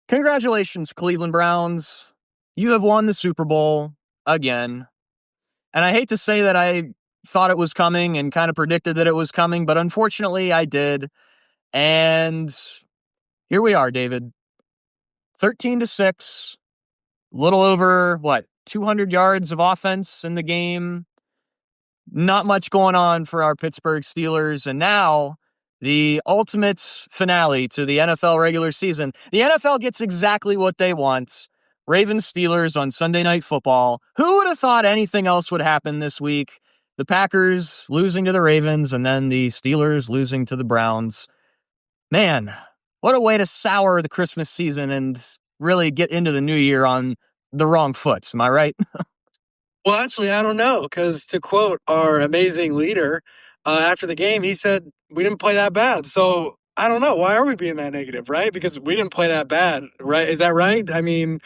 Congratulations, Cleveland Browns. You have won the Super Bowl again. And I hate to say that I thought it was coming and kind of predicted that it was coming, but unfortunately I did. And here we are, David. 13-6, little over, 200 yards of offense in the game. Not much going on for our Pittsburgh Steelers. And now the ultimate finale to the NFL regular season. The NFL gets exactly what they want. Ravens Steelers on Sunday Night Football. Who would have thought anything else would happen this week? The Packers losing to the Ravens and then the Steelers losing to the Browns. Man, what a way to sour the Christmas season and really get into the new year on the wrong foot. Am I right? Well, actually, I don't know, because to quote our amazing leader, after the game, he said, we didn't play that bad. So I don't know. Why are we being that negative, right? Because we didn't play that bad, right? Is that right? I mean,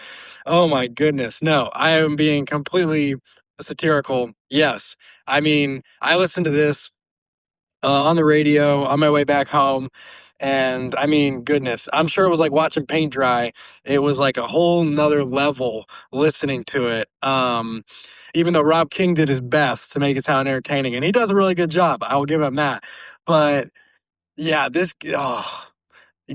oh my goodness. No, I am being completely satirical. Yes. I mean, I listened to this on the radio on my way back home. And I mean, goodness, I'm sure it was like watching paint dry. It was like a whole nother level listening to it. Even though Rob King did his best to make it sound entertaining, and he does a really good job. I will give him that. But yeah, it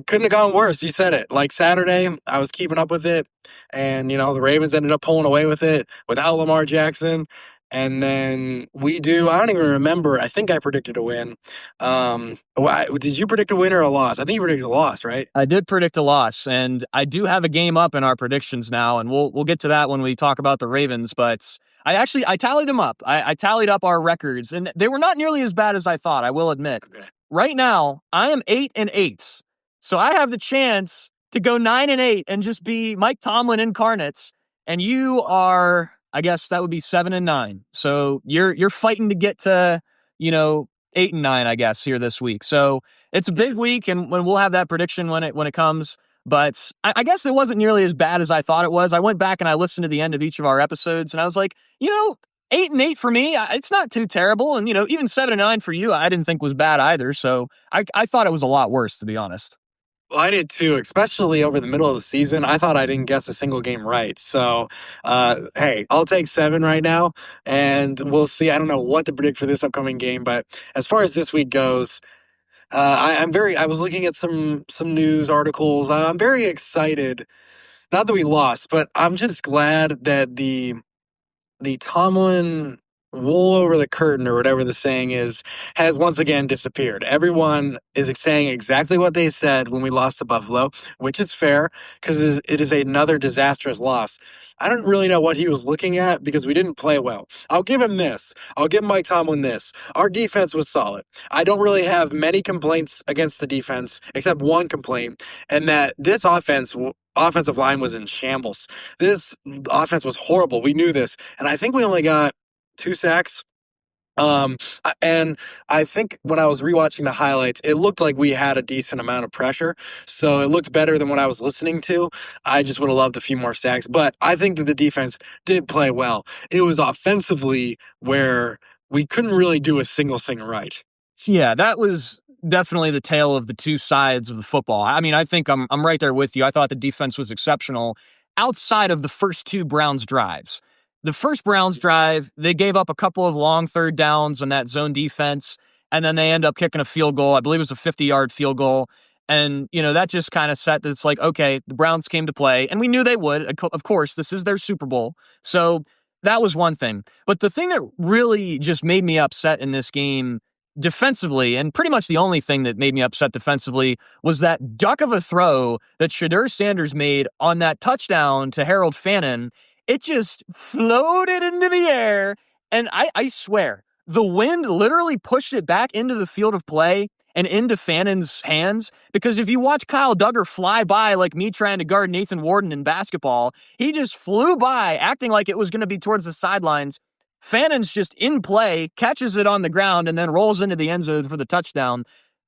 couldn't have gone worse. You said it. Like Saturday, I was keeping up with it, and the Ravens ended up pulling away with it without Lamar Jackson. And then I don't even remember. I think I predicted a win. Did you predict a win or a loss? I think you predicted a loss, right? I did predict a loss, and I do have a game up in our predictions now, and we'll get to that when we talk about the Ravens, but I tallied them up. I tallied up our records, and they were not nearly as bad as I thought, I will admit. Okay. Right now, I am 8-8, so I have the chance to go 9-8 and just be Mike Tomlin incarnate, and you are, I guess that would be 7-9. So you're fighting to get to, 8-9, I guess, here this week. So it's a big week, and when we'll have that prediction when it comes. But I guess it wasn't nearly as bad as I thought it was. I went back and I listened to the end of each of our episodes, and I was like, 8-8 for me, it's not too terrible. And even 7-9 for you, I didn't think was bad either. So I thought it was a lot worse, to be honest. Well, I did too, especially over the middle of the season. I thought I didn't guess a single game right. So, hey, I'll take 7 right now, and we'll see. I don't know what to predict for this upcoming game, but as far as this week goes, I was looking at some news articles. I'm very excited. Not that we lost, but I'm just glad that the Tomlin wool over the curtain, or whatever the saying is, has once again disappeared. Everyone is saying exactly what they said when we lost to Buffalo, which is fair because it is another disastrous loss. I don't really know what he was looking at because we didn't play well. I'll give him this. I'll give Mike Tomlin this. Our defense was solid. I don't really have many complaints against the defense, except one complaint, and that this offensive line was in shambles. This offense was horrible. We knew this. And I think we only got 2 sacks. And I think when I was rewatching the highlights, it looked like we had a decent amount of pressure. So it looked better than what I was listening to. I just would have loved a few more sacks. But I think that the defense did play well. It was offensively where we couldn't really do a single thing right. Yeah, that was definitely the tale of the two sides of the football. I mean, I think I'm right there with you. I thought the defense was exceptional outside of the first 2 Browns drives. The first Browns drive, they gave up a couple of long third downs on that zone defense, and then they end up kicking a field goal. I believe it was a 50-yard field goal. And, that just kind of set that it's like, okay, the Browns came to play, and we knew they would. Of course, this is their Super Bowl. So that was one thing. But the thing that really just made me upset in this game defensively, and pretty much the only thing that made me upset defensively, was that duck of a throw that Shadur Sanders made on that touchdown to Harold Fannin. It just floated into the air, and I swear, the wind literally pushed it back into the field of play and into Fannin's hands, because if you watch Kyle Duggar fly by like me trying to guard Nathan Warden in basketball, he just flew by acting like it was going to be towards the sidelines. Fannin's just in play, catches it on the ground, and then rolls into the end zone for the touchdown.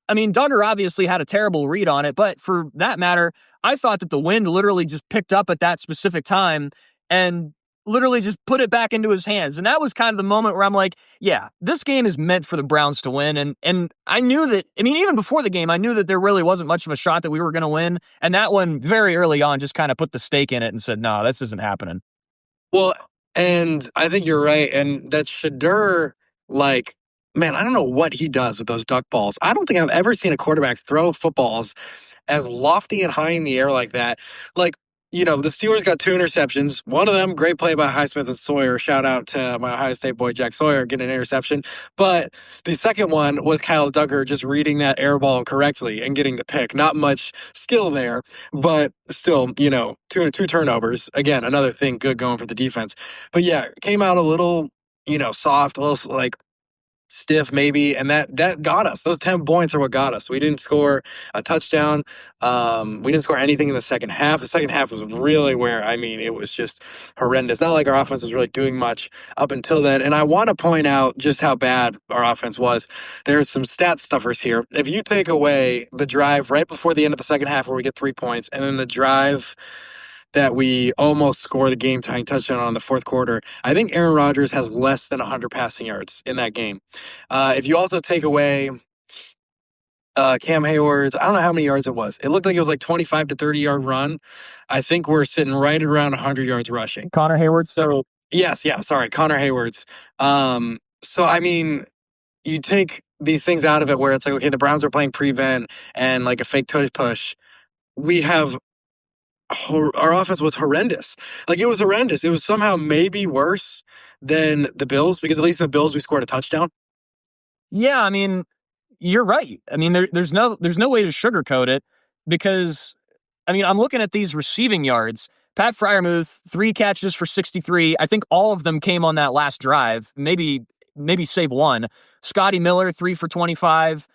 I mean, Duggar obviously had a terrible read on it, but for that matter, I thought that the wind literally just picked up at that specific time and literally just put it back into his hands. And that was kind of the moment where I'm like, yeah, this game is meant for the Browns to win. And I knew that, I mean, even before the game, I knew that there really wasn't much of a shot that we were going to win. And that one very early on just kind of put the stake in it and said, no, this isn't happening. Well, and I think you're right. And that Shadur, like, man, I don't know what he does with those duck balls. I don't think I've ever seen a quarterback throw footballs as lofty and high in the air like that. Like, the Steelers got 2 interceptions. One of them, great play by Highsmith and Sawyer. Shout out to my Ohio State boy, Jack Sawyer, getting an interception. But the second one was Kyle Duggar just reading that air ball correctly and getting the pick. Not much skill there, but still, two turnovers. Again, another thing good going for the defense. But yeah, came out a little, soft, a little like stiff maybe, and that got us. Those 10 points are what got us. We didn't score a touchdown. We didn't score anything in the second half. The second half was really where, it was just horrendous. Not like our offense was really doing much up until then. And I want to point out just how bad our offense was. There's some stat stuffers here. If you take away the drive right before the end of the second half where we get 3 points, and then the drive that we almost score the game-tying touchdown on in the fourth quarter, I think Aaron Rodgers has less than 100 passing yards in that game. If you also take away Cam Hayward's, I don't know how many yards it was. It looked like it was like 25 to 30-yard run. I think we're sitting right around 100 yards rushing. Connor Hayward. So, sorry, Connor Hayward's. You take these things out of it where it's like, okay, the Browns are playing prevent and like a fake tush push. Our offense was horrendous. Like, it was horrendous. It was somehow maybe worse than the Bills, because at least in the Bills we scored a touchdown. Yeah, you're right. There's no way to sugarcoat it, because I'm looking at these receiving yards. Pat Freiermuth, 3 catches for 63. I think all of them came on that last drive. Maybe save one. Scotty Miller, 3 for 25.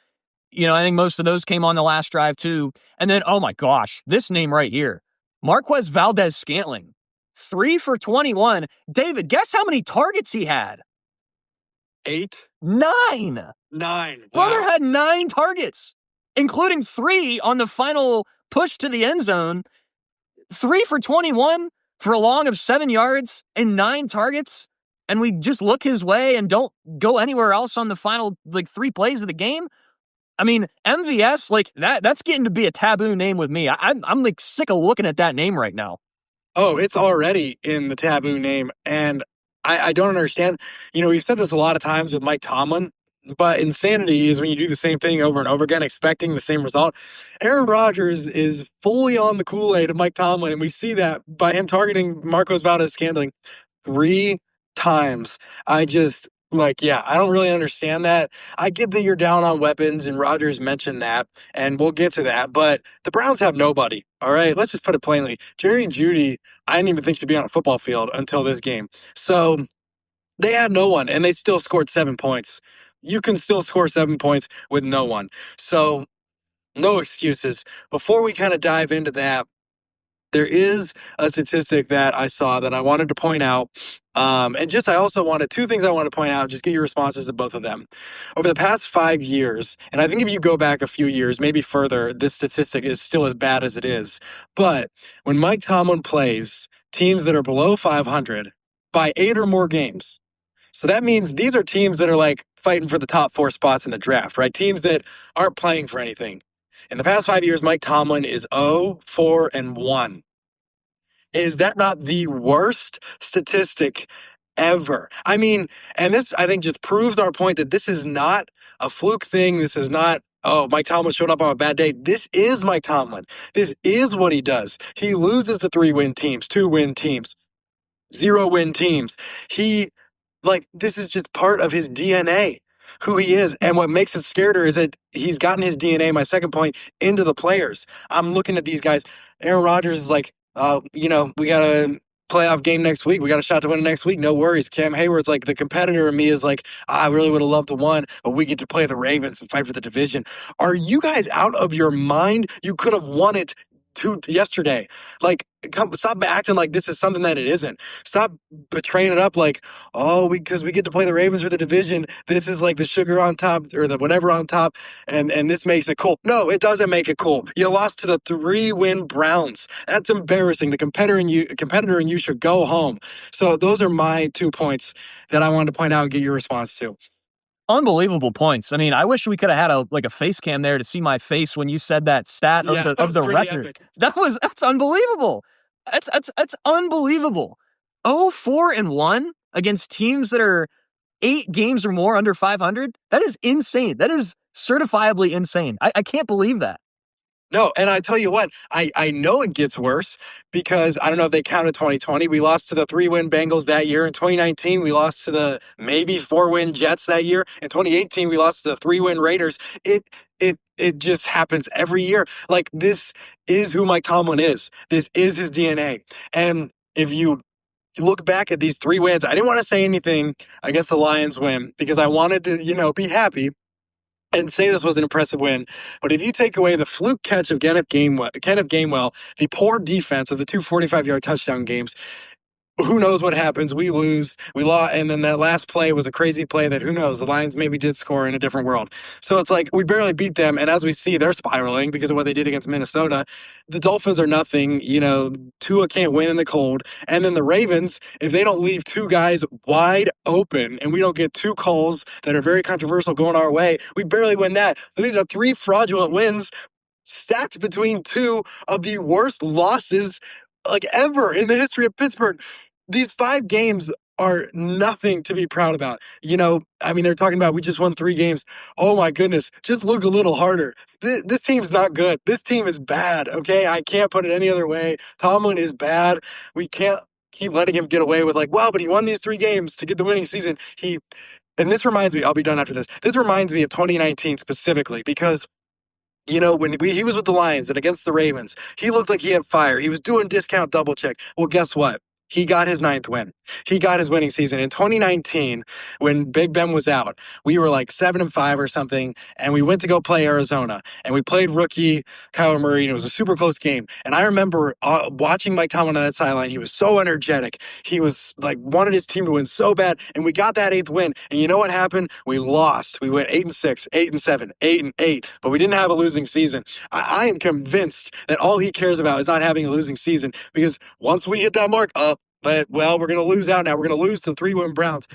I think most of those came on the last drive too. And then, oh my gosh, this name right here. Marquez Valdez-Scantling, 3 for 21. David, guess how many targets he had? 8? 9. 9. Wow. Brother had 9 targets, including 3 on the final push to the end zone. 3 for 21 for a long of 7 yards and 9 targets. And we just look his way and don't go anywhere else on the final 3 plays of the game. MVS, that's getting to be a taboo name with me. I'm sick of looking at that name right now. Oh, it's already in the taboo name. And I don't understand. We've said this a lot of times with Mike Tomlin, but insanity is when you do the same thing over and over again, expecting the same result. Aaron Rodgers is fully on the Kool-Aid of Mike Tomlin, and we see that by him targeting Marcos Valdez-Scantling 3 times. I don't really understand that. I get that you're down on weapons, and Rodgers mentioned that, and we'll get to that, but the Browns have nobody, all right? Let's just put it plainly. Jerry Jeudy, I didn't even think should be on a football field until this game. So they had no one, and they still scored 7 points. You can still score 7 points with no one. So no excuses. Before we kind of dive into that, there is a statistic that I saw that I wanted to point out. I also wanted 2 things I want to point out, just get your responses to both of them. Over the past 5 years, and I think if you go back a few years, maybe further, this statistic is still as bad as it is. But when Mike Tomlin plays teams that are below 500 by 8 or more games, so that means these are teams that are fighting for the top 4 spots in the draft, right? Teams that aren't playing for anything. In the past 5 years, Mike Tomlin is 0-4-1. Is that not the worst statistic ever? And this, I think, just proves our point that this is not a fluke thing. This is not, Mike Tomlin showed up on a bad day. This is Mike Tomlin. This is what he does. He loses to 3-win teams, 2-win teams, 0-win teams. This is just part of his DNA, who he is. And what makes it scarier is that he's gotten his DNA, my second point, into the players. I'm looking at these guys. Aaron Rodgers is we got a playoff game next week. We got a shot to win it next week. No worries. Cam Hayward's the competitor in me is I really would have loved to win, but we get to play the Ravens and fight for the division. Are you guys out of your mind? You could have won it yesterday. Like, stop acting like this is something that it isn't. Stop betraying it up like, oh, because we get to play the Ravens for the division. This is like the sugar on top or the whatever on top, and this makes it cool. No, it doesn't make it cool. You lost to the 3-win Browns. That's embarrassing. The competitor in you should go home. So those are my 2 points that I wanted to point out and get your response to. Unbelievable points. I mean, I wish we could have had a face cam there to see my face when you said that stat of the record. Epic. That's unbelievable. That's unbelievable. 0-4-1 against teams that are 8 games or more under 500. That is insane. That is certifiably insane. I can't believe that. No, and I tell you what, I know it gets worse because I don't know if they counted 2020. We lost to the 3-win Bengals that year. In 2019, we lost to the maybe 4-win Jets that year. In 2018, we lost to the 3-win Raiders. It just happens every year. Like, this is who Mike Tomlin is. This is his DNA. And if you look back at these 3 wins, I didn't want to say anything against the Lions win because I wanted to, be happy and say this was an impressive win. But if you take away the fluke catch of Kenneth Gainwell, the poor defense of the 2 45-yard touchdown games, who knows what happens? We lose, we lost, and then that last play was a crazy play that who knows? The Lions maybe did score in a different world. So it's like we barely beat them, and as we see, they're spiraling because of what they did against Minnesota. The Dolphins are nothing. Tua can't win in the cold. And then the Ravens, if they don't leave 2 guys wide open and we don't get 2 calls that are very controversial going our way, we barely win that. So these are 3 fraudulent wins stacked between 2 of the worst losses like ever in the history of Pittsburgh. These 5 games are nothing to be proud about. They're talking about we just won 3 games. Oh my goodness, just look a little harder. This team's not good. This team is bad, okay? I can't put it any other way. Tomlin is bad. We can't keep letting him get away with but he won these 3 games to get the winning season. And this reminds me, I'll be done after this. This reminds me of 2019 specifically because when he was with the Lions and against the Ravens, he looked like he had fire. He was doing discount double check. Well, guess what? He got his 9th win. He got his winning season. In 2019, when Big Ben was out, we were like 7-5 or something, and we went to go play Arizona. And we played rookie Kyler Murray, and it was a super close game. And I remember watching Mike Tomlin on that sideline. He was so energetic. He was wanted his team to win so bad. And we got that 8th win. And you know what happened? We lost. We went 8-6, 8-7, 8-8, but we didn't have a losing season. I am convinced that all he cares about is not having a losing season because once we hit that mark, we're going to lose out now. We're going to lose to the 3-win Browns.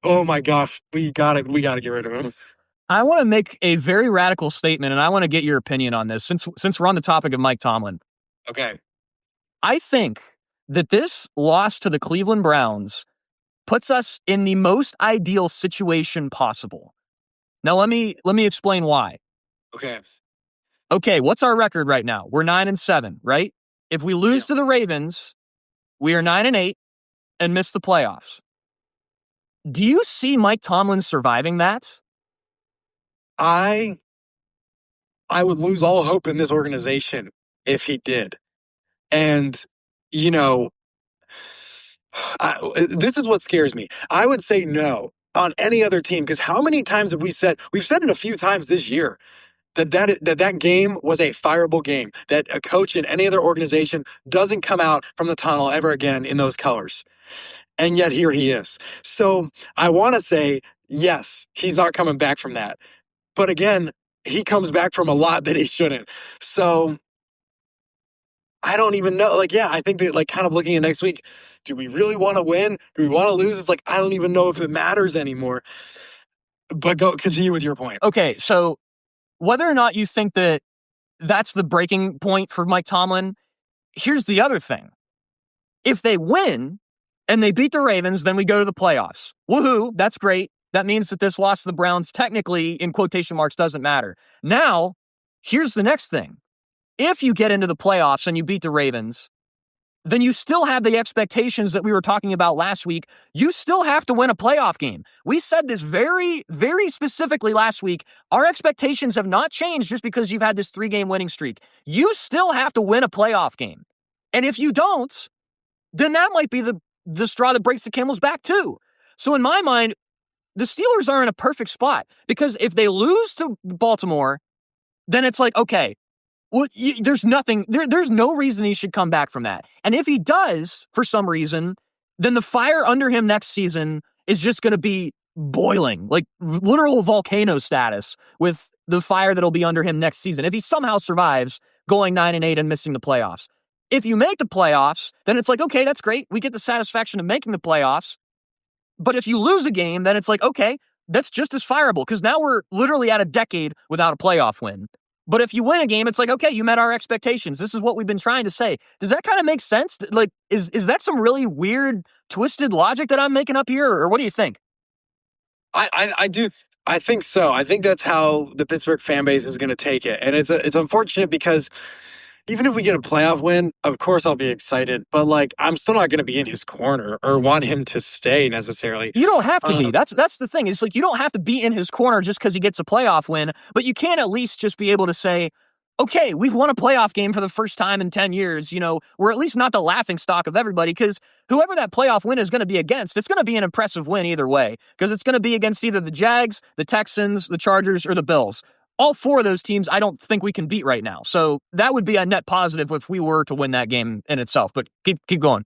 Oh my gosh, we got to get rid of him. I want to make a very radical statement, and I want to get your opinion on this since we're on the topic of Mike Tomlin. Okay. I think that this loss to the Cleveland Browns puts us in the most ideal situation possible. Now, let me explain why. Okay, what's our record right now? We're 9-7, right? If we lose to the Ravens, we are 9-8 and miss the playoffs. Do you see Mike Tomlin surviving that? I would lose all hope in this organization if he did. And, this is what scares me. I would say no on any other team because how many times have we've said it a few times this year that game was a fireable game, that a coach in any other organization doesn't come out from the tunnel ever again in those colors. And yet here he is. So I want to say, yes, he's not coming back from that. But again, he comes back from a lot that he shouldn't. So I don't even know. I think that kind of looking at next week, do we really want to win? Do we want to lose? It's I don't even know if it matters anymore. But continue with your point. Okay, so whether or not you think that that's the breaking point for Mike Tomlin, here's the other thing. If they win and they beat the Ravens, then we go to the playoffs. Woohoo, that's great. That means that this loss to the Browns technically, in quotation marks, doesn't matter. Now, here's the next thing. If you get into the playoffs and you beat the Ravens, then you still have the expectations that we were talking about last week. You still have to win a playoff game. We said this very, very specifically last week. Our expectations have not changed just because you've had this 3-game winning streak. You still have to win a playoff game. And if you don't, then that might be the straw that breaks the camel's back too. So in my mind, the Steelers are in a perfect spot because if they lose to Baltimore, then it's okay, there's nothing. There's no reason he should come back from that. And if he does, for some reason, then the fire under him next season is just going to be boiling, like literal volcano status, with the fire that'll be under him next season. If he somehow survives going 9-8 and missing the playoffs. If you make the playoffs, then it's like, okay, that's great. We get the satisfaction of making the playoffs. But if you lose a game, then it's like, okay, that's just as fireable because now we're literally at a decade without a playoff win. But if you win a game, it's like, okay, you met our expectations. This is what we've been trying to say. Does that kind of make sense? Like, is that some really weird, twisted logic that I'm making up here, or what do you think? I do. I think so. I think that's how the Pittsburgh fan base is going to take it, and it's unfortunate because even if we get a playoff win, of course I'll be excited. But like, I'm still not going to be in his corner or want him to stay necessarily. You don't have to be. That's the thing. It's like you don't have to be in his corner just because he gets a playoff win, but you can at least just be able to say, okay, we've won a playoff game for the first time in 10 years. You know, we're at least not the laughing stock of everybody because whoever that playoff win is going to be against, it's going to be an impressive win either way because it's going to be against either the Jags, the Texans, the Chargers, or the Bills. All four of those teams, I don't think we can beat right now. So that would be a net positive if we were to win that game in itself. But keep going.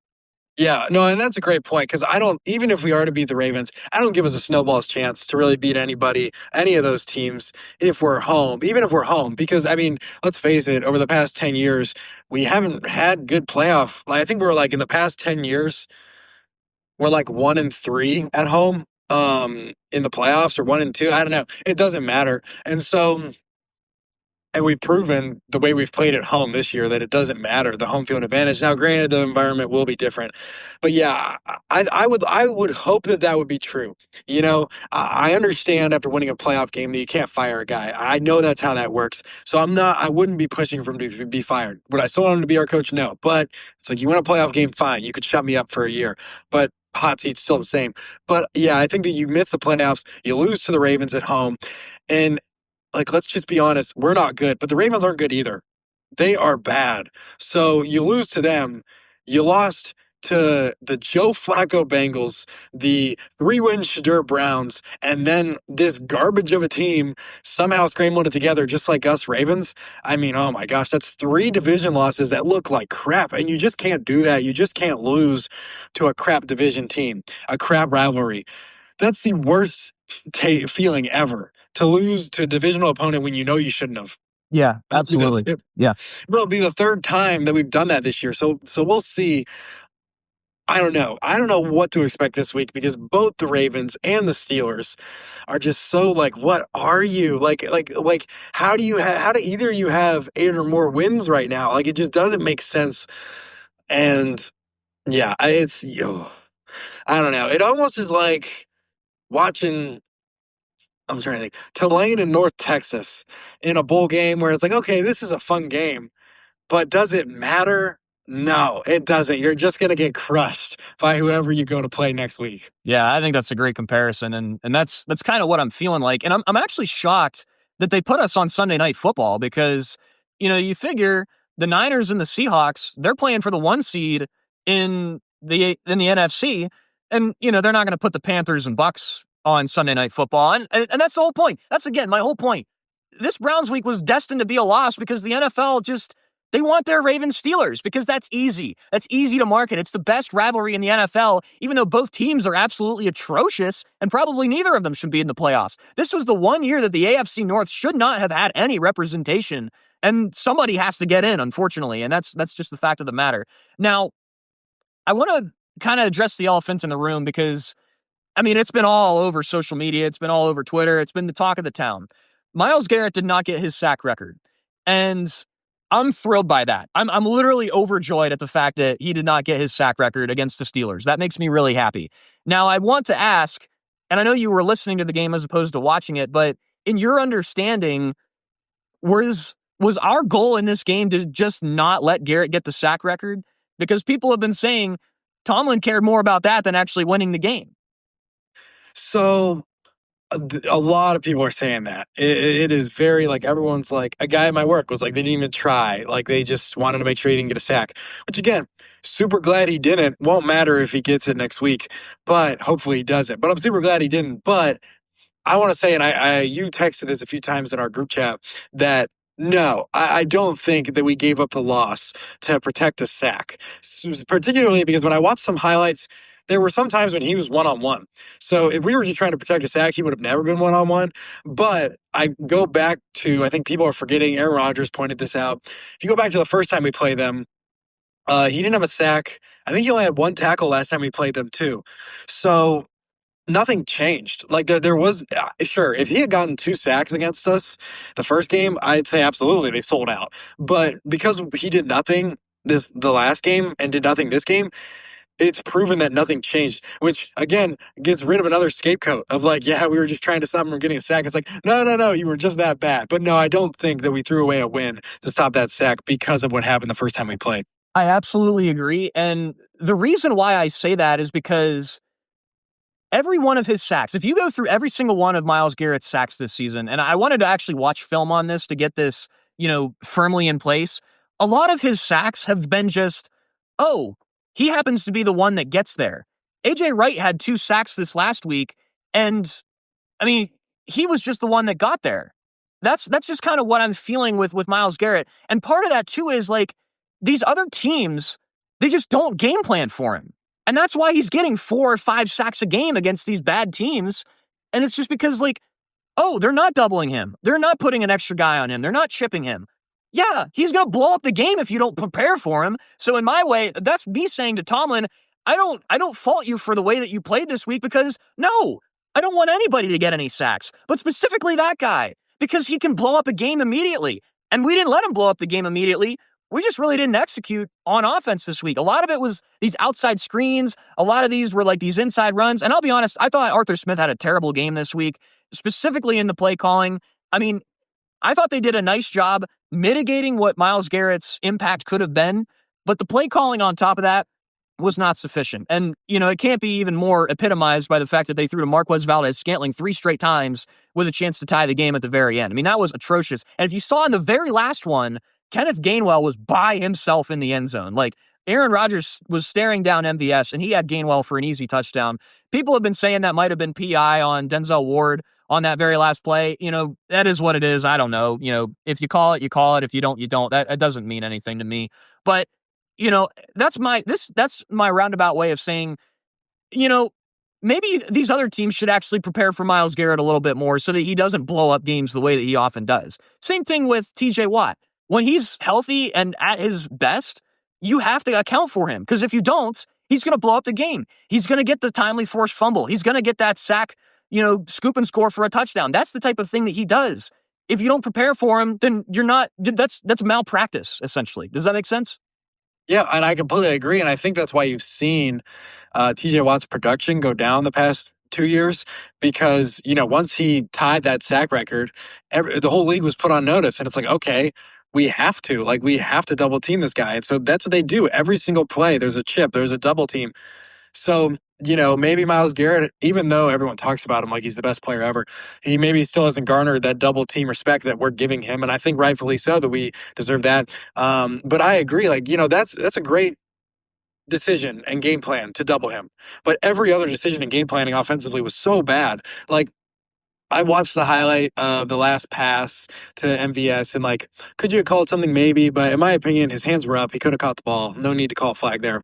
Yeah, no, and that's a great point because I don't, even if we are to beat the Ravens, I don't give us a snowball's chance to really beat anybody, any of those teams, if we're home, even if we're home. Because, I mean, let's face it, over the past 10 years, we haven't had good playoff. Like, I think we're like in the past 10 years, we're like 1-3 at home in the playoffs or 1-2. I don't know. It doesn't matter. And we've proven the way we've played at home this year that it doesn't matter, the home field advantage. Now, granted, the environment will be different. But yeah, I would hope that would be true. You know, I understand after winning a playoff game that you can't fire a guy. I know that's how that works. So I wouldn't be pushing for him to be fired. Would I still want him to be our coach? No. But it's like, you win a playoff game, fine. You could shut me up for a year. But hot seat's still the same. But yeah, I think that you miss the playoffs, you lose to the Ravens at home. And like, let's just be honest, we're not good, but the Ravens aren't good either. They are bad. So you lose to them. You lost to the Joe Flacco Bengals, the 3-win Shadur Browns, and then this garbage of a team somehow scrambled it together just like us Ravens. I mean, oh my gosh, that's 3 division losses that look like crap, and you just can't do that. You just can't lose to a crap division team, a crap rivalry. That's the worst feeling ever, to lose to a divisional opponent when you know you shouldn't have. Yeah, absolutely. Yeah. It'll be the third time that we've done that this year. So we'll see. I don't know. I don't know what to expect this week because both the Ravens and the Steelers are just so like, what are you? Like how do either of you have 8 or more wins right now? Like, it just doesn't make sense. And yeah, I don't know. It almost is like watching, I'm trying to think, Tulane in North Texas in a bowl game where it's like, okay, this is a fun game, but does it matter? No, it doesn't. You're just going to get crushed by whoever you go to play next week. Yeah, I think that's a great comparison, and that's kind of what I'm feeling like. And I'm actually shocked that they put us on Sunday Night Football because, you know, you figure the Niners and the Seahawks, they're playing for the 1 seed in the NFC, and you know they're not going to put the Panthers and Bucks on Sunday Night Football, and that's the whole point. That's again my whole point. This Browns week was destined to be a loss because the NFL just. They want their Ravens Steelers because that's easy. That's easy to market. It's the best rivalry in the NFL, even though both teams are absolutely atrocious and probably neither of them should be in the playoffs. This was the one year that the AFC North should not have had any representation, and somebody has to get in, unfortunately, and that's just the fact of the matter. Now, I want to kind of address the elephant in the room because, I mean, it's been all over social media. It's been all over Twitter. It's been the talk of the town. Myles Garrett did not get his sack record, and I'm thrilled by that. I'm literally overjoyed at the fact that he did not get his sack record against the Steelers. That makes me really happy. Now, I want to ask, and I know you were listening to the game as opposed to watching it, but in your understanding, was our goal in this game to just not let Garrett get the sack record? Because people have been saying Tomlin cared more about that than actually winning the game. So a lot of people are saying that. It is very, like, everyone's like, a guy at my work was like, they didn't even try. Like, they just wanted to make sure he didn't get a sack. Which, again, super glad he didn't. Won't matter if he gets it next week, but hopefully he doesn't. But I'm super glad he didn't. But I want to say, and you texted this a few times in our group chat, that No, I don't think that we gave up the loss to protect a sack. Particularly because when I watched some highlights, there were some times when he was one on one. So if we were just trying to protect a sack, he would have never been one on one. But I go back to, I think people are forgetting, Aaron Rodgers pointed this out. If you go back to the first time we played them, he didn't have a sack. I think he only had one tackle last time we played them, too. So nothing changed. Like there was sure if he had gotten 2 sacks against us the first game, I'd say absolutely they sold out. But because he did nothing the last game and did nothing this game, it's proven that nothing changed. Which again gets rid of another scapegoat of like, yeah, we were just trying to stop him from getting a sack. It's like, no, you were just that bad. But no, I don't think that we threw away a win to stop that sack because of what happened the first time we played. I absolutely agree. And the reason why I say that is because every one of his sacks, if you go through every single one of Myles Garrett's sacks this season, and I wanted to actually watch film on this to get this, firmly in place, a lot of his sacks have been just, oh, he happens to be the one that gets there. AJ Wright had 2 sacks this last week, and I mean, he was just the one that got there. That's just kind of what I'm feeling with Myles Garrett. And part of that too is like these other teams, they just don't game plan for him. And that's why he's getting 4 or 5 sacks a game against these bad teams. And it's just because like, oh, they're not doubling him. They're not putting an extra guy on him. They're not chipping him. Yeah, he's going to blow up the game if you don't prepare for him. So in my way, that's me saying to Tomlin, I don't fault you for the way that you played this week because no, I don't want anybody to get any sacks, but specifically that guy because he can blow up a game immediately. And we didn't let him blow up the game immediately. We just really didn't execute on offense this week. A lot of it was these outside screens. A lot of these were like these inside runs. And I'll be honest, I thought Arthur Smith had a terrible game this week, specifically in the play calling. I mean, I thought they did a nice job mitigating what Myles Garrett's impact could have been, but the play calling on top of that was not sufficient. And, it can't be even more epitomized by the fact that they threw to Marquez Valdes-Scantling 3 straight times with a chance to tie the game at the very end. I mean, that was atrocious. And if you saw in the very last one, Kenneth Gainwell was by himself in the end zone. Like, Aaron Rodgers was staring down MVS, and he had Gainwell for an easy touchdown. People have been saying that might have been PI on Denzel Ward on that very last play. That is what it is. I don't know. If you call it, you call it. If you don't, you don't. That doesn't mean anything to me. But that's my roundabout way of saying, maybe these other teams should actually prepare for Myles Garrett a little bit more so that he doesn't blow up games the way that he often does. Same thing with TJ Watt. When he's healthy and at his best, you have to account for him because if you don't, he's going to blow up the game. He's going to get the timely forced fumble. He's going to get that sack, scoop and score for a touchdown. That's the type of thing that he does. If you don't prepare for him, then that's malpractice, essentially. Does that make sense? Yeah, and I completely agree. And I think that's why you've seen TJ Watt's production go down the past 2 years because, once he tied that sack record, the whole league was put on notice. And it's like, okay, we have to double team this guy. And so that's what they do. Every single play, there's a chip, there's a double team. So, maybe Myles Garrett, even though everyone talks about him like he's the best player ever, he maybe still hasn't garnered that double team respect that we're giving him. And I think rightfully so that we deserve that. But I agree, that's a great decision and game plan to double him. But every other decision and game planning offensively was so bad. Like, I watched the highlight of the last pass to MVS and could you have called something? Maybe, but in my opinion, his hands were up. He could have caught the ball. No need to call a flag there.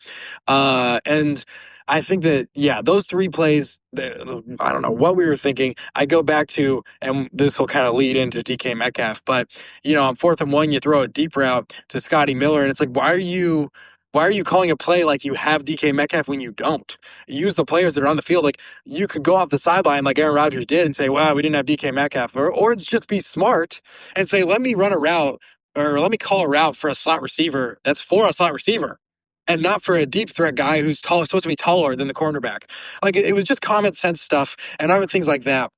And I think that, yeah, those 3 plays, I don't know what we were thinking. I go back to, and this will kind of lead into DK Metcalf, but, on 4th and 1, you throw a deep route to Scotty Miller, and it's like, why are you calling a play like you have DK Metcalf when you don't? Use the players that are on the field. Like, you could go off the sideline like Aaron Rodgers did and say, wow, we didn't have DK Metcalf. Or it's just be smart and say, let me run a route or let me call a route for a slot receiver that's for a slot receiver and not for a deep threat guy who's supposed to be taller than the cornerback. Like, it was just common sense stuff and other things like that.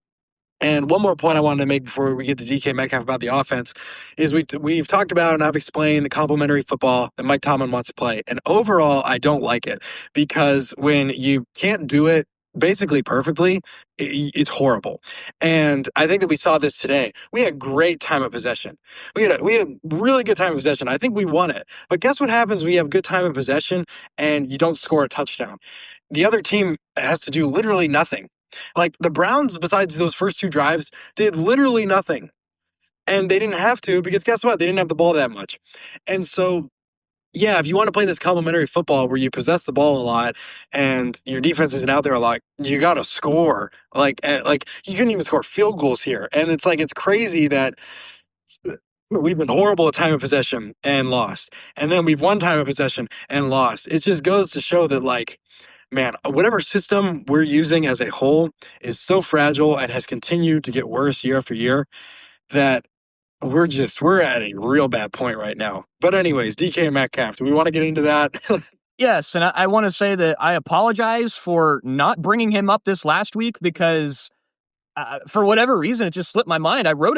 And one more point I wanted to make before we get to DK Metcalf about the offense is we've talked about and I've explained the complementary football that Mike Tomlin wants to play. And overall, I don't like it because when you can't do it basically perfectly, it's horrible. And I think that we saw this today. We had great time of possession. We had really good time of possession. I think we won it. But guess what happens when you have good time of possession and you don't score a touchdown? The other team has to do literally nothing. Like, the Browns, besides those first 2 drives, did literally nothing. And they didn't have to because guess what? They didn't have the ball that much. And so, yeah, if you want to play this complementary football where you possess the ball a lot and your defense isn't out there a lot, you got to score. Like you couldn't even score field goals here. And it's like, it's crazy that we've been horrible at time of possession and lost. And then we've won time of possession and lost. It just goes to show that, like, man, whatever system we're using as a whole is so fragile and has continued to get worse year after year that we're at a real bad point right now. But anyways, DK Metcalf, do we want to get into that? Yes, and I want to say that I apologize for not bringing him up this last week because for whatever reason, it just slipped my mind. I wrote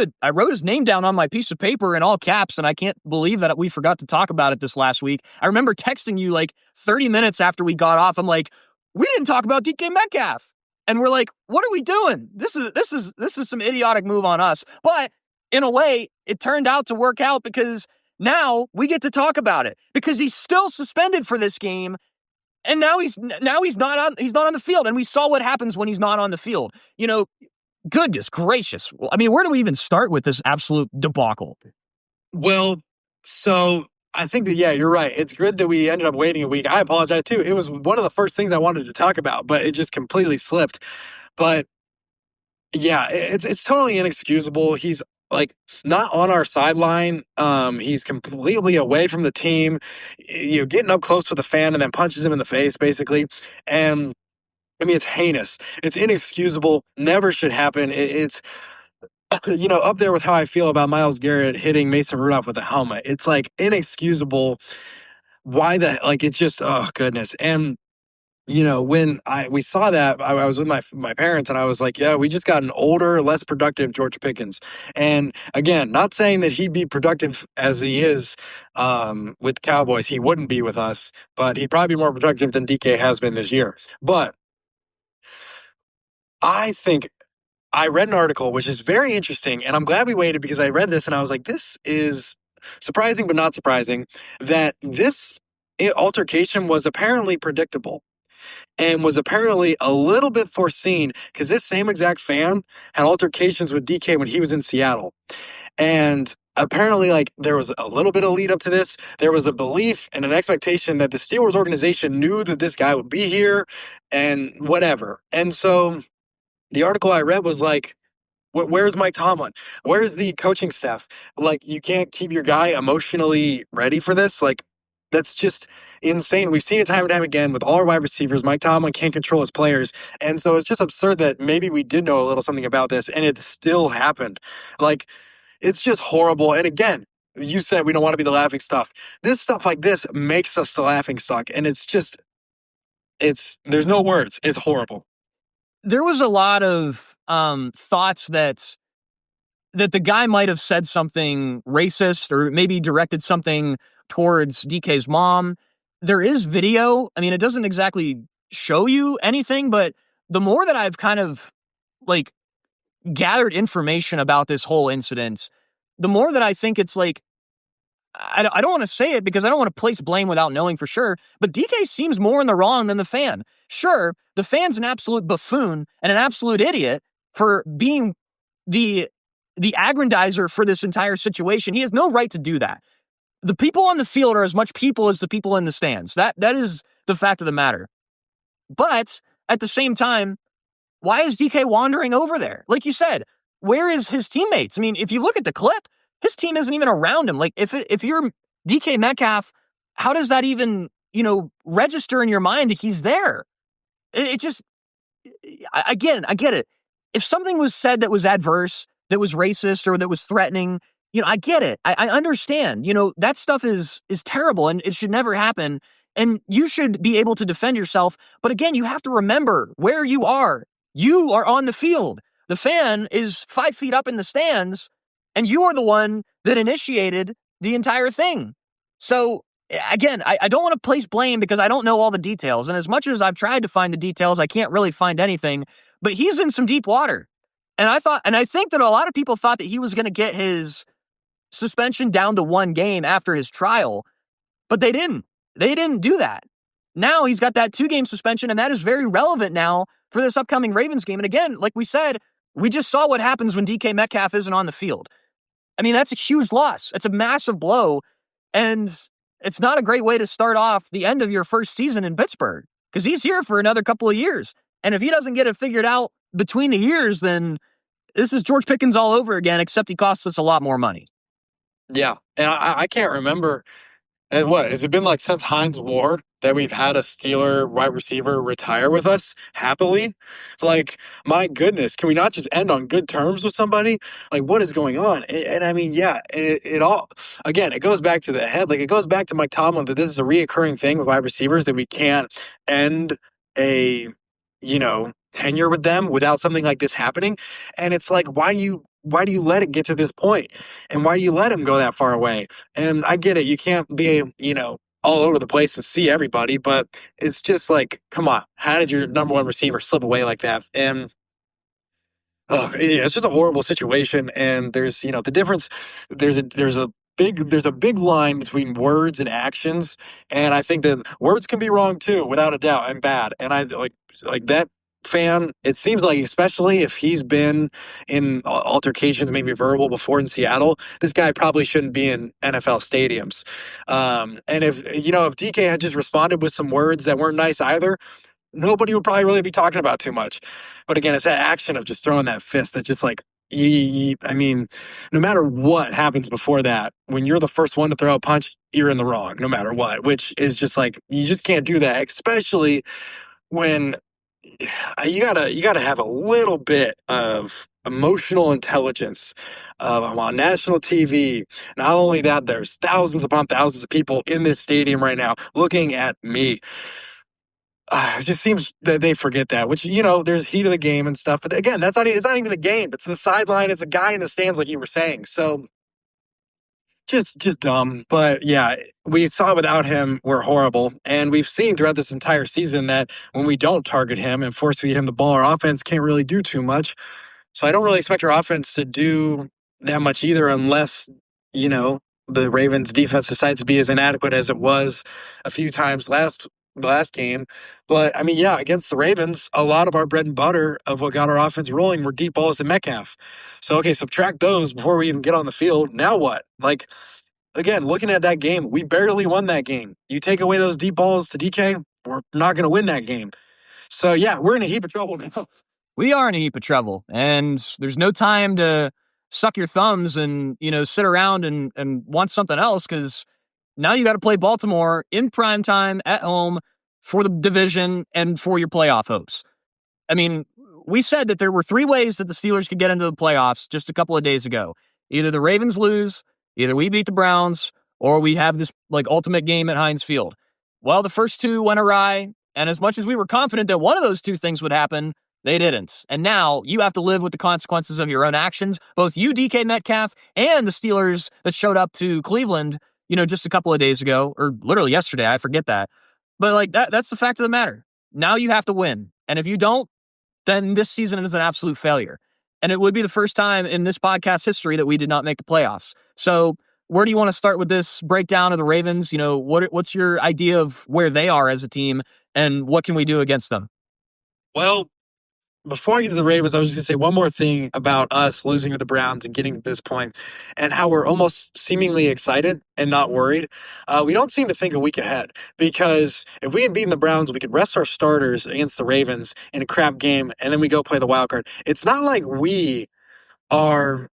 his name down on my piece of paper in all caps, and I can't believe that we forgot to talk about it this last week. I remember texting you like 30 minutes after we got off. I'm like, we didn't talk about DK Metcalf, and we're like, what are we doing? This is some idiotic move on us. But in a way, it turned out to work out because now we get to talk about it because he's still suspended for this game. And now he's not on the field, and we saw what happens when he's not on the field. You know, goodness gracious. I mean, where do we even start with this absolute debacle? Well, so I think that, yeah, you're right. It's good that we ended up waiting a week. I apologize too. It was one of the first things I wanted to talk about, but it just completely slipped. But yeah, it's totally inexcusable. He's like not on our sideline. He's completely away from the team, getting up close to the fan and then punches him in the face, basically. And I mean, it's heinous. It's inexcusable. Never should happen. It's up there with how I feel about Myles Garrett hitting Mason Rudolph with a helmet. It's like inexcusable. Why it's just, oh goodness. And when we saw that, I was with my parents and I was like, yeah, we just got an older, less productive George Pickens. And again, not saying that he'd be productive as he is with Cowboys. He wouldn't be with us, but he'd probably be more productive than DK has been this year. But I think I read an article, which is very interesting, and I'm glad we waited because I read this and I was like, this is surprising but not surprising, that this altercation was apparently predictable and was apparently a little bit foreseen because this same exact fan had altercations with DK when he was in Seattle. And apparently, there was a little bit of lead up to this. There was a belief and an expectation that the Steelers organization knew that this guy would be here and whatever. And so the article I read was like, where's Mike Tomlin? Where's the coaching staff? Like, you can't keep your guy emotionally ready for this? Like, that's just insane. We've seen it time and time again with all our wide receivers. Mike Tomlin can't control his players. And so it's just absurd that maybe we did know a little something about this and it still happened. Like, it's just horrible. And again, you said we don't want to be the laughing stock. This stuff like this makes us the laughing stock. And there's no words. It's horrible. There was a lot of thoughts that the guy might have said something racist or maybe directed something towards DK's mom. There is video. I mean, it doesn't exactly show you anything, but the more that I've kind of gathered information about this whole incident, the more that I think it's like, I don't want to say it because I don't want to place blame without knowing for sure, but DK seems more in the wrong than the fan. Sure, the fan's an absolute buffoon and an absolute idiot for being the aggrandizer for this entire situation. He has no right to do that. The people on the field are as much people as the people in the stands. That is the fact of the matter. But at the same time, why is DK wandering over there? Like you said, where is his teammates? I mean, if you look at the clip, his team isn't even around him. Like, if you're DK Metcalf, how does that even, register in your mind that he's there? It just, I get it. If something was said that was adverse, that was racist, or that was threatening, I get it. I understand. That stuff is terrible and it should never happen. And you should be able to defend yourself. But again, you have to remember where you are. You are on the field. The fan is 5 feet up in the stands, and you are the one that initiated the entire thing. So, again, I don't want to place blame because I don't know all the details. And as much as I've tried to find the details, I can't really find anything. But he's in some deep water. And I think that a lot of people thought that he was going to get his suspension down to 1 game after his trial, but they didn't. They didn't do that. Now he's got that 2-game suspension, and that is very relevant now for this upcoming Ravens game. And again, like we said, we just saw what happens when DK Metcalf isn't on the field. I mean, that's a huge loss. It's a massive blow. And it's not a great way to start off the end of your first season in Pittsburgh because he's here for another couple of years. And if he doesn't get it figured out between the years, then this is George Pickens all over again, except he costs us a lot more money. Yeah. And I can't remember. And what has it been like since Hines Ward that we've had a Steeler wide receiver retire with us happily? Like, my goodness, can we not just end on good terms with somebody? Like, what is going on? And I mean, yeah, it all again, it goes back to the head. Like, it goes back to Mike Tomlin that this is a reoccurring thing with wide receivers that we can't end a tenure with them without something like this happening. And it's like, why do you let it get to this point? And why do you let him go that far away? And I get it. You can't be, all over the place and see everybody, but it's just like, come on. How did your number one receiver slip away like that? And it's just a horrible situation. And there's, the difference. There's a big line between words and actions, and I think that words can be wrong too, without a doubt, and bad. And I like that fan. It seems like, especially if he's been in altercations, maybe verbal, before in Seattle, this guy probably shouldn't be in NFL stadiums. And if DK had just responded with some words that weren't nice either, nobody would probably really be talking about too much. But again, it's that action of just throwing that fist that's just like, I mean, no matter what happens before that, when you're the first one to throw a punch, you're in the wrong, no matter what, which is just like, you just can't do that, especially when you gotta have a little bit of emotional intelligence on national TV. Not only that, there's thousands upon thousands of people in this stadium right now looking at me. It just seems that they forget that, which, there's heat of the game and stuff. But again, it's not even the game. It's the sideline. It's a guy in the stands, like you were saying. So just dumb. But yeah, we saw without him, we're horrible. And we've seen throughout this entire season that when we don't target him and force feed him the ball, our offense can't really do too much. So I don't really expect our offense to do that much either, unless, the Ravens defense decides to be as inadequate as it was a few times last game. But I mean, yeah, against the Ravens, a lot of our bread and butter of what got our offense rolling were deep balls to Metcalf. So, okay, subtract those before we even get on the field. Now what? Like, again, looking at that game, we barely won that game. You take away those deep balls to DK, we're not going to win that game. So, yeah, we're in a heap of trouble now. We are in a heap of trouble, and there's no time to suck your thumbs and, sit around and want something else, because now you got to play Baltimore in prime time at home for the division and for your playoff hopes. I mean, we said that there were three ways that the Steelers could get into the playoffs just a couple of days ago. Either the Ravens lose, either we beat the Browns, or we have this ultimate game at Heinz Field. Well, the first two went awry, and as much as we were confident that one of those two things would happen, they didn't. And now you have to live with the consequences of your own actions. Both you, DK Metcalf, and the Steelers that showed up to Cleveland, just a couple of days ago, or literally yesterday, I forget that. But that's the fact of the matter. Now you have to win. And if you don't, then this season is an absolute failure. And it would be the first time in this podcast history that we did not make the playoffs. So where do you want to start with this breakdown of the Ravens? What's your idea of where they are as a team, and what can we do against them? Well, before I get to the Ravens, I was just going to say one more thing about us losing to the Browns and getting to this point, and how we're almost seemingly excited and not worried. We don't seem to think a week ahead, because if we had beaten the Browns, we could rest our starters against the Ravens in a crap game, and then we go play the wild card. It's not like we are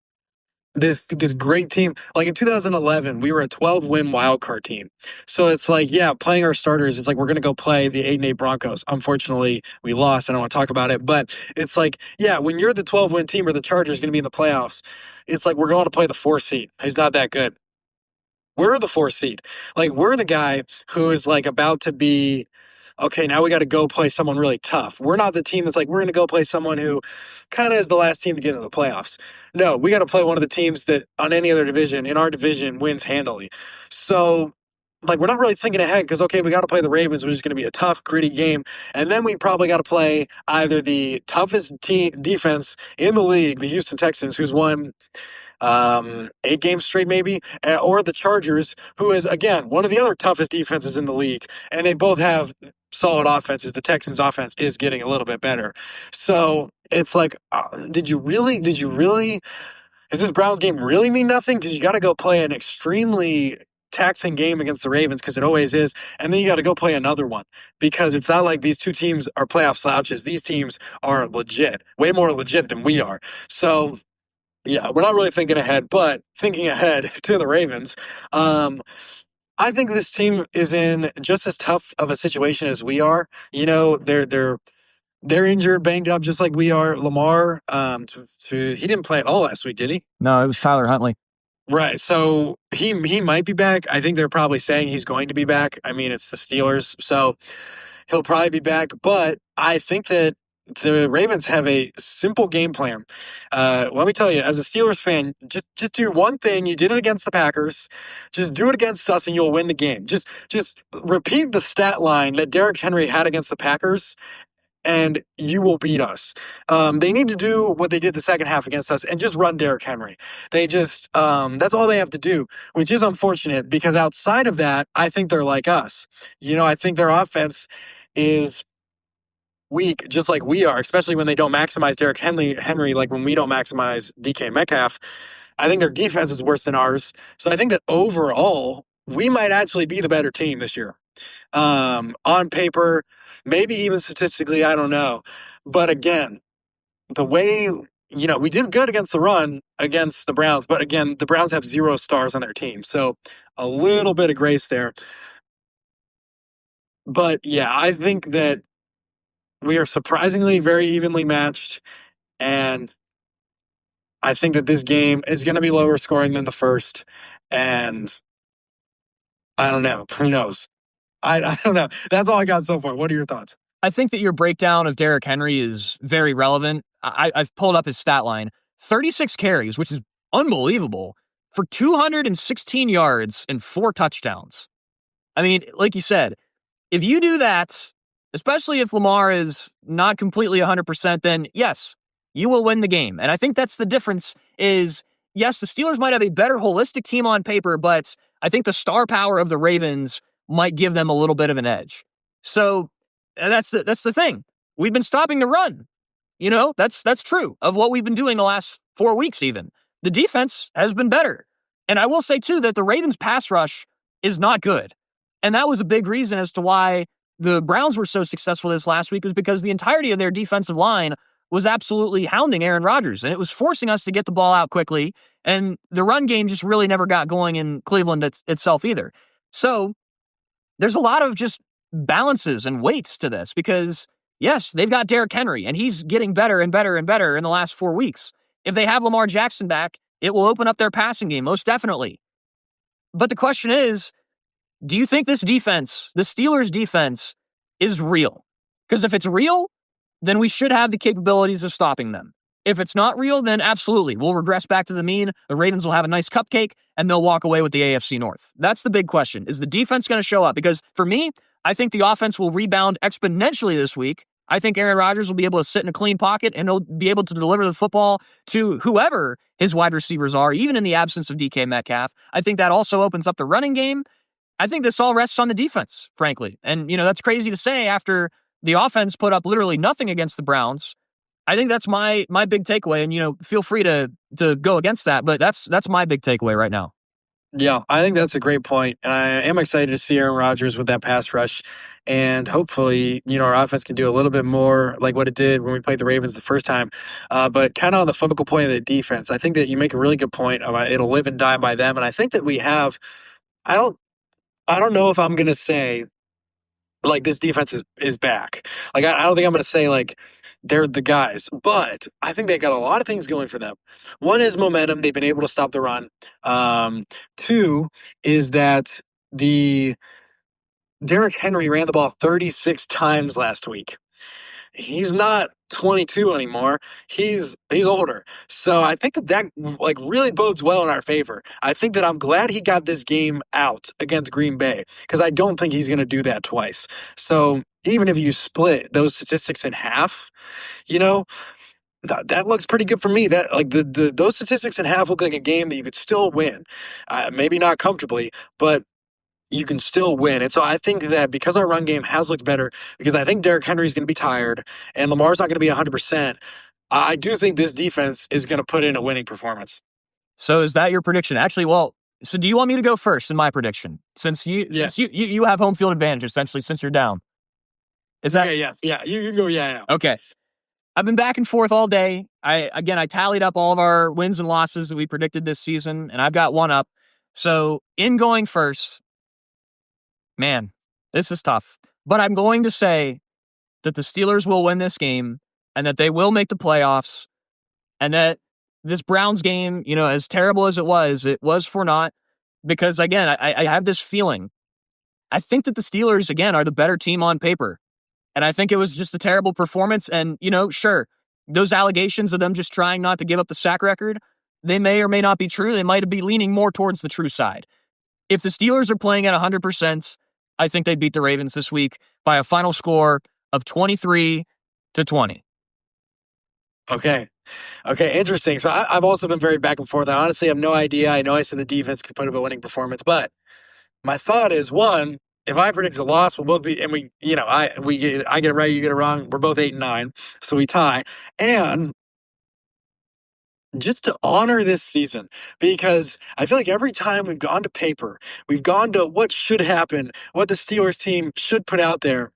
this great team. Like in 2011, we were a 12-win wild card team. So it's like, yeah, playing our starters, it's like we're going to go play the 8-8 Broncos. Unfortunately, we lost. I don't want to talk about it. But it's like, yeah, when you're the 12-win team or the Chargers going to be in the playoffs, it's like we're going to play the 4 seed, who's not that good. We're the 4 seed. Like, we're the guy who is like about to be, okay, now we got to go play someone really tough. We're not the team that's like, we're going to go play someone who kind of is the last team to get into the playoffs. No, we got to play one of the teams that on any other division, in our division, wins handily. So, like, we're not really thinking ahead, because, okay, we got to play the Ravens, which is going to be a tough, gritty game. And then we probably got to play either the toughest defense in the league, the Houston Texans, who's won 8 games straight maybe, or the Chargers, who is, again, one of the other toughest defenses in the league, and they both have solid offenses. The Texans offense is getting a little bit better. So it's like, did you really does this Browns game really mean nothing? Because you got to go play an extremely taxing game against the Ravens, because it always is, and then you got to go play another one, because it's not like these two teams are playoff slouches. These teams are legit, way more legit than we are. So yeah, we're not really thinking ahead, but thinking ahead to the Ravens. I think this team is in just as tough of a situation as we are. You know, they're injured, banged up, just like we are. Lamar, he didn't play at all last week, did he? No, it was Tyler Huntley. Right. So he might be back. I think they're probably saying he's going to be back. I mean, it's the Steelers, so he'll probably be back. But I think that the Ravens have a simple game plan. Let me tell you, as a Steelers fan, just do one thing. You did it against the Packers. Just do it against us, and you'll win the game. Just repeat the stat line that Derrick Henry had against the Packers, and you will beat us. They need to do what they did the second half against us and just run Derrick Henry. That's all they have to do, which is unfortunate, because outside of that, I think they're like us. You know, I think their offense is weak, just like we are, especially when they don't maximize Derrick Henry, like when we don't maximize DK Metcalf. I think their defense is worse than ours. So I think that overall, we might actually be the better team this year. On paper, maybe even statistically, I don't know. But again, the way, we did good against the run against the Browns, but again, the Browns have 0 stars on their team. So a little bit of grace there. But yeah, I think that we are surprisingly very evenly matched. And I think that this game is going to be lower scoring than the first. And I don't know. Who knows? I don't know. That's all I got so far. What are your thoughts? I think that your breakdown of Derrick Henry is very relevant. I've pulled up his stat line. 36 carries, which is unbelievable, for 216 yards and 4 touchdowns. I mean, like you said, if you do that, especially if Lamar is not completely 100%, then yes, you will win the game. And I think that's the difference is, yes, the Steelers might have a better holistic team on paper, but I think the star power of the Ravens might give them a little bit of an edge. So that's the thing. We've been stopping the run. You know, that's true of what we've been doing the last 4 weeks even. The defense has been better. And I will say, too, that the Ravens' pass rush is not good. And that was a big reason as to why the Browns were so successful this last week, was because the entirety of their defensive line was absolutely hounding Aaron Rodgers. And it was forcing us to get the ball out quickly. And the run game just really never got going in Cleveland itself either. So there's a lot of just balances and weights to this because, yes, they've got Derrick Henry, and he's getting better and better and better in the last 4 weeks. If they have Lamar Jackson back, it will open up their passing game, most definitely. But the question is, do you think this defense, the Steelers' defense, is real? Because if it's real, then we should have the capabilities of stopping them. If it's not real, then absolutely, we'll regress back to the mean. The Ravens will have a nice cupcake, and they'll walk away with the AFC North. That's the big question. Is the defense going to show up? Because for me, I think the offense will rebound exponentially this week. I think Aaron Rodgers will be able to sit in a clean pocket, and he'll be able to deliver the football to whoever his wide receivers are, even in the absence of DK Metcalf. I think that also opens up the running game. I think this all rests on the defense, frankly. And, that's crazy to say after the offense put up literally nothing against the Browns. I think that's my big takeaway. And, feel free to go against that, but that's my big takeaway right now. Yeah, I think that's a great point. And I am excited to see Aaron Rodgers with that pass rush. And hopefully, our offense can do a little bit more like what it did when we played the Ravens the first time. But kind of on the focal point of the defense, I think that you make a really good point about it'll live and die by them. And I think that we have, I don't know if I'm going to say like this defense is back. Like I don't think I'm going to say like they're the guys, but I think they got a lot of things going for them. One is momentum; they've been able to stop the run. 2 is that the Derrick Henry ran the ball 36 times last week. He's not 22 anymore. He's older. So I think that like really bodes well in our favor. I think that I'm glad he got this game out against Green Bay because I don't think he's going to do that twice. So even if you split those statistics in half, that looks pretty good for me. That like those statistics in half look like a game that you could still win. Maybe not comfortably, but you can still win. And so I think that because our run game has looked better, because I think Derrick Henry's going to be tired and Lamar's not going to be 100%, I do think this defense is going to put in a winning performance. So is that your prediction? Actually, well, so do you want me to go first in my prediction? Since you have home field advantage, essentially, since you're down. Is that okay? Yes, yeah. You go. Yeah. okay? I've been back and forth all day. I tallied up all of our wins and losses that we predicted this season, and I've got one up. So in going first, man, this is tough. But I'm going to say that the Steelers will win this game and that they will make the playoffs and that this Browns game, as terrible as it was for naught because, again, I have this feeling. I think that the Steelers, again, are the better team on paper. And I think it was just a terrible performance. And, sure, those allegations of them just trying not to give up the sack record, they may or may not be true. They might be leaning more towards the true side. If the Steelers are playing at 100%, I think they beat the Ravens this week by a final score of 23-20. Okay. Interesting. So I've also been very back and forth. I honestly have no idea. I know I said the defense could put up a winning performance, but my thought is one, if I predict a loss, we'll both be, and I get it right, you get it wrong. We're both 8-9, so we tie. And just to honor this season, because I feel like every time we've gone to paper, we've gone to what should happen, what the Steelers team should put out there,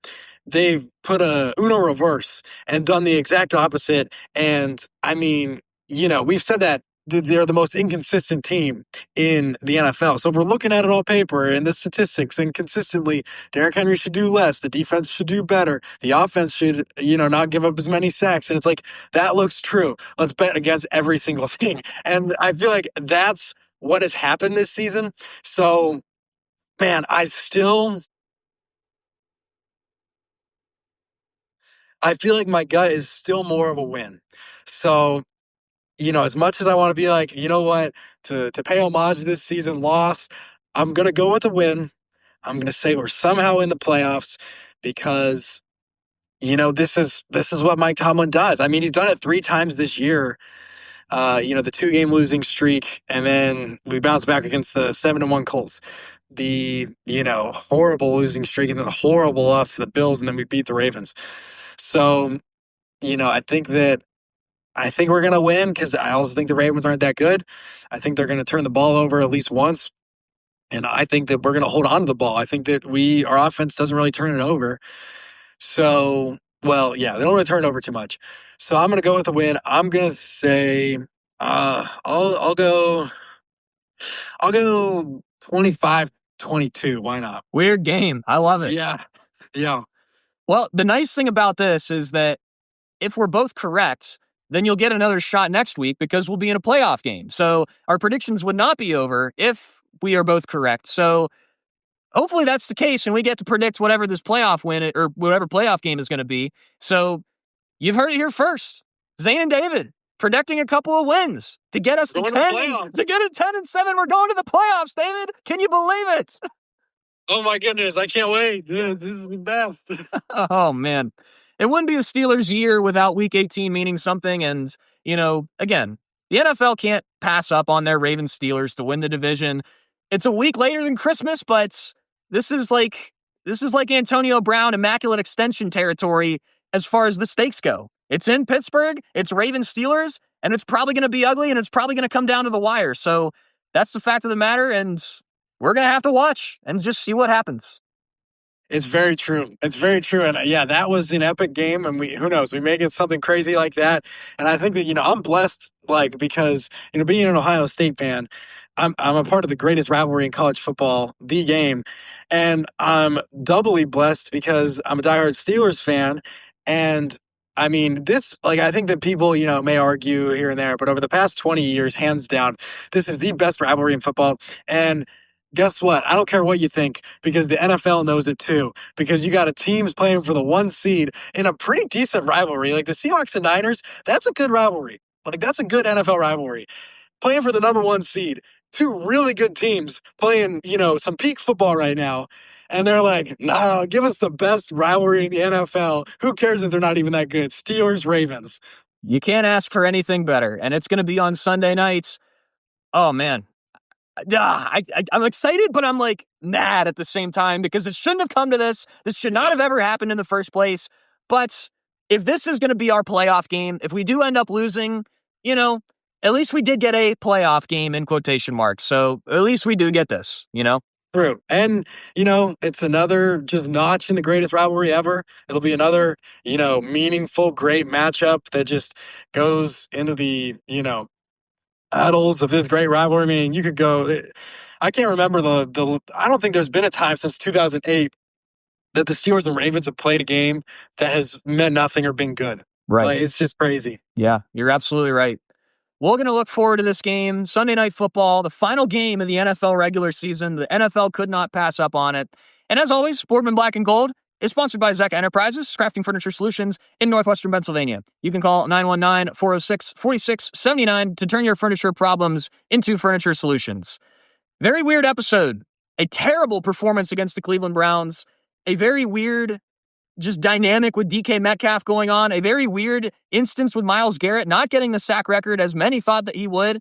they've put a Uno reverse and done the exact opposite. And I mean, we've said that they're the most inconsistent team in the NFL. So if we're looking at it all paper and the statistics, and consistently, Derrick Henry should do less, the defense should do better, the offense should, not give up as many sacks. And it's like, that looks true. Let's bet against every single thing. And I feel like that's what has happened this season. So, man, I feel like my gut is still more of a win. So, as much as I want to be like, you know what, to pay homage to this season loss, I'm going to go with a win. I'm going to say we're somehow in the playoffs because, this is what Mike Tomlin does. I mean, he's done it 3 times this year. The 2-game losing streak, and then we bounce back against the 7-1 Colts. The, horrible losing streak, and then the horrible loss to the Bills, and then we beat the Ravens. So, I think we're going to win because I also think the Ravens aren't that good. I think they're going to turn the ball over at least once. And I think that we're going to hold on to the ball. I think that our offense doesn't really turn it over. So, well, yeah, they don't really turn it over too much. So I'm going to go with a win. I'm going to say, I'll go 25-22. Why not? Weird game. I love it. Yeah. Yeah. Well, the nice thing about this is that if we're both correct, then you'll get another shot next week because we'll be in a playoff game. So our predictions would not be over if we are both correct. So hopefully that's the case and we get to predict whatever this playoff win or whatever playoff game is going to be. So you've heard it here first. Zane and David predicting a couple of wins to get us to 10. To get it 10-7. We're going to the playoffs, David. Can you believe it? Oh my goodness, I can't wait. This is the best. Oh man. It wouldn't be the Steelers' year without Week 18 meaning something. And, again, the NFL can't pass up on their Ravens Steelers to win the division. It's a week later than Christmas, but this is like Antonio Brown immaculate extension territory as far as the stakes go. It's in Pittsburgh, it's Ravens Steelers, and it's probably going to be ugly, and it's probably going to come down to the wire. So that's the fact of the matter, and we're going to have to watch and just see what happens. It's very true. It's very true. And yeah, that was an epic game. And who knows, we may get something crazy like that. And I think that, I'm blessed, because, being an Ohio State fan, I'm a part of the greatest rivalry in college football, the game. And I'm doubly blessed because I'm a diehard Steelers fan. And I mean, I think that people, may argue here and there, but over the past 20 years, hands down, this is the best rivalry in football. And guess what? I don't care what you think because the NFL knows it too. Because you got a teams playing for the 1 seed in a pretty decent rivalry. Like the Seahawks and Niners, that's a good rivalry. Like that's a good NFL rivalry. Playing for the number 1 seed, 2 really good teams playing, some peak football right now. And they're like, no, give us the best rivalry in the NFL. Who cares if they're not even that good? Steelers, Ravens. You can't ask for anything better. And it's going to be on Sunday nights. Oh, man. I'm excited, but I'm like mad at the same time because it shouldn't have come to this. This should not have ever happened in the first place. But if this is going to be our playoff game, if we do end up losing, at least we did get a playoff game in quotation marks. So at least we do get this, you know? True. And, it's another just notch in the greatest rivalry ever. It'll be another, meaningful, great matchup that just goes into the, battles of this great rivalry. I mean, you could go, I can't remember I don't think there's been a time since 2008 that the Steelers and Ravens have played a game that has meant nothing or been good. Right. Like, it's just crazy. Yeah, you're absolutely right. We're going to look forward to this game, Sunday Night Football, the final game of the NFL regular season. The NFL could not pass up on it. And as always, Boardman Black and Gold is sponsored by Zeka Enterprises, crafting furniture solutions in northwestern Pennsylvania. You can call 919-406-4679 to turn your furniture problems into furniture solutions. Very weird episode. A terrible performance against the Cleveland Browns. A very weird just dynamic with DK Metcalf going on. A very weird instance with Myles Garrett not getting the sack record as many thought that he would.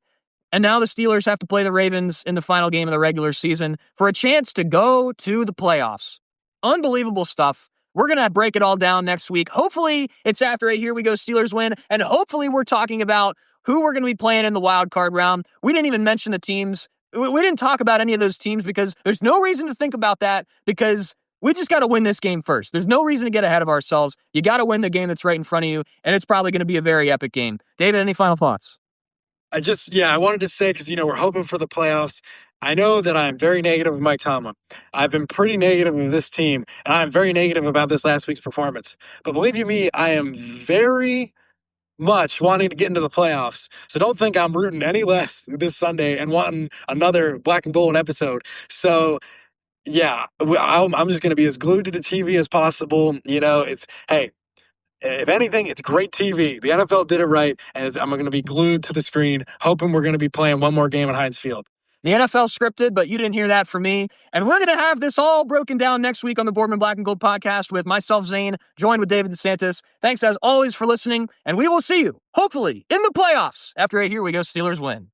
And now the Steelers have to play the Ravens in the final game of the regular season for a chance to go to the playoffs. Unbelievable stuff. We're going to break it all down next week. Hopefully it's after a Here We Go Steelers win. And hopefully we're talking about who we're going to be playing in the wild card round. We didn't even mention the teams. We didn't talk about any of those teams because there's no reason to think about that because we just got to win this game first. There's no reason to get ahead of ourselves. You got to win the game that's right in front of you, and it's probably going to be a very epic game. David, any final thoughts? I wanted to say, because, we're hoping for the playoffs. I know that I'm very negative of Mike Tomlin. I've been pretty negative of this team, and I'm very negative about this last week's performance. But believe you me, I am very much wanting to get into the playoffs. So don't think I'm rooting any less this Sunday and wanting another Black and Gold episode. So yeah, I'm just going to be as glued to the TV as possible. Hey, if anything, it's great TV. The NFL did it right, and I'm going to be glued to the screen, hoping we're going to be playing one more game at Heinz Field. The NFL scripted, but you didn't hear that from me. And we're going to have this all broken down next week on the Boardman Black and Gold podcast with myself, Zane, joined with David DeSantis. Thanks as always for listening, and we will see you, hopefully, in the playoffs after a Here We Go Steelers win.